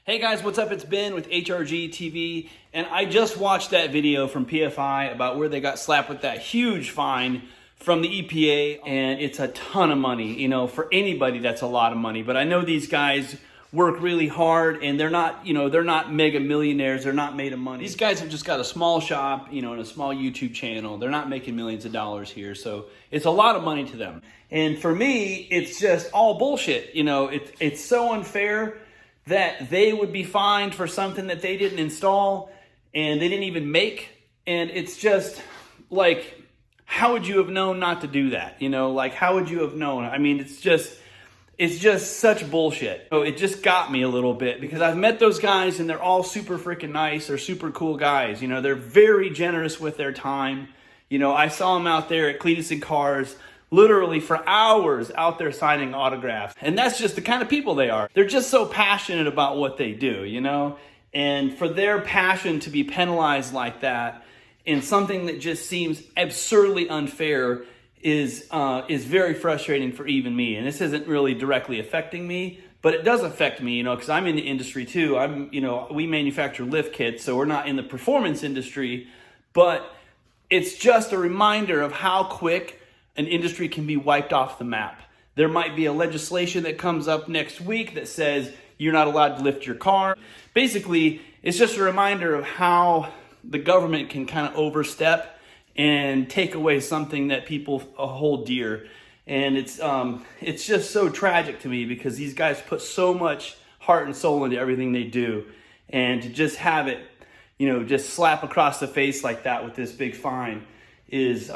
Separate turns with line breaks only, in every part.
Hey guys, what's up? It's Ben with HRG TV, and I just watched that video from PFI about where they got slapped with that huge fine from the EPA, and it's a ton of money. You know, for anybody, that's a lot of money. But I know these guys work really hard, and they're not, they're not mega millionaires. They're not made of money. These guys have just got a small shop, and a small YouTube channel. They're not making millions of dollars here, so it's a lot of money to them. And for me, it's just all bullshit. It's so unfair that they would be fined for something that they didn't install and they didn't even make. And it's just like, how would you have known not to do that? How would you have known? I mean, it's just such bullshit. So it just got me a little bit because I've met those guys and they're all super freaking nice. They're super cool guys. They're very generous with their time. I saw them out there at Cletus and Cars, literally for hours out there signing autographs. And that's just the kind of people they are. They're just so passionate about what they do, And for their passion to be penalized like that in something that just seems absurdly unfair is very frustrating for even me. And this isn't really directly affecting me, but it does affect me, because I'm in the industry too. We manufacture lift kits, so we're not in the performance industry, but it's just a reminder of how quick an industry can be wiped off the map. There might be a legislation that comes up next week that says you're not allowed to lift your car. Basically, it's just a reminder of how the government can kind of overstep and take away something that people hold dear. And it's just so tragic to me because these guys put so much heart and soul into everything they do. And to just have it, just slap across the face like that with this big fine is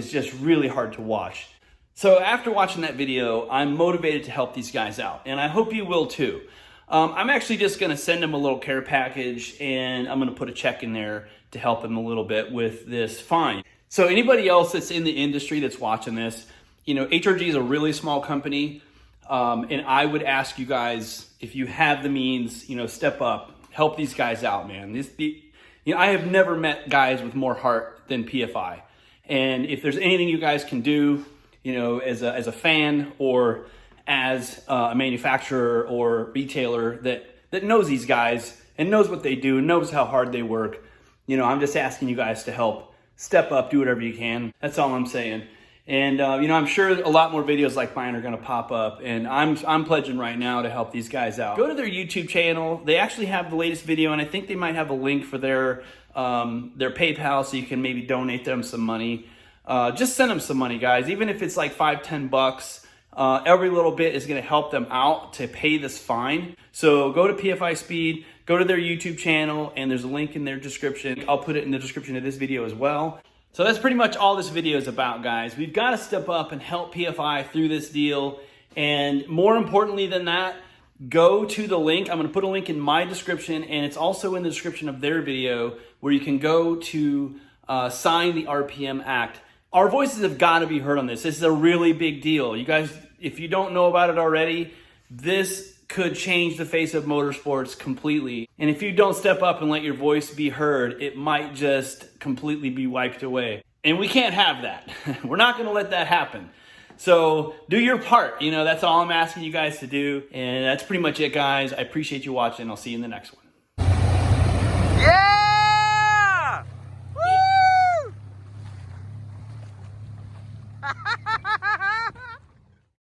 just really hard to watch. So after watching that video, I'm motivated to help these guys out, and I hope you will too. I'm actually just going to send them a little care package, and I'm going to put a check in there to help them a little bit with this fine. So anybody else that's in the industry that's watching this, HRG is a really small company, and I would ask you guys, if you have the means, step up, help these guys out, man. I have never met guys with more heart than PFI. And if there's anything you guys can do, as a fan or as a manufacturer or retailer that knows these guys and knows what they do and knows how hard they work, I'm just asking you guys to help step up, do whatever you can. That's all I'm saying. And, I'm sure a lot more videos like mine are going to pop up, and I'm pledging right now to help these guys out. Go to their YouTube channel. They actually have the latest video, and I think they might have a link for their PayPal, so you can maybe donate them some money. Just send them some money, guys. Even if it's like $5-10, every little bit is going to help them out to pay this fine. So go to PFI Speed, go to their YouTube channel, and there's a link in their description. I'll put it in the description of this video as well. So that's pretty much all this video is about, guys. We've got to step up and help PFI through this deal. And more importantly than that, go to the link. I'm going to put a link in my description, and it's also in the description of their video where you can go to sign the RPM Act. Our voices have got to be heard on this. This is a really big deal. You guys, if you don't know about it already, this could change the face of motorsports completely. And if you don't step up and let your voice be heard, it might just completely be wiped away. And we can't have that. We're not going to let that happen. So do your part. That's all I'm asking you guys to do. And that's pretty much it, guys. I appreciate you watching. I'll see you in the next one.
Yeah!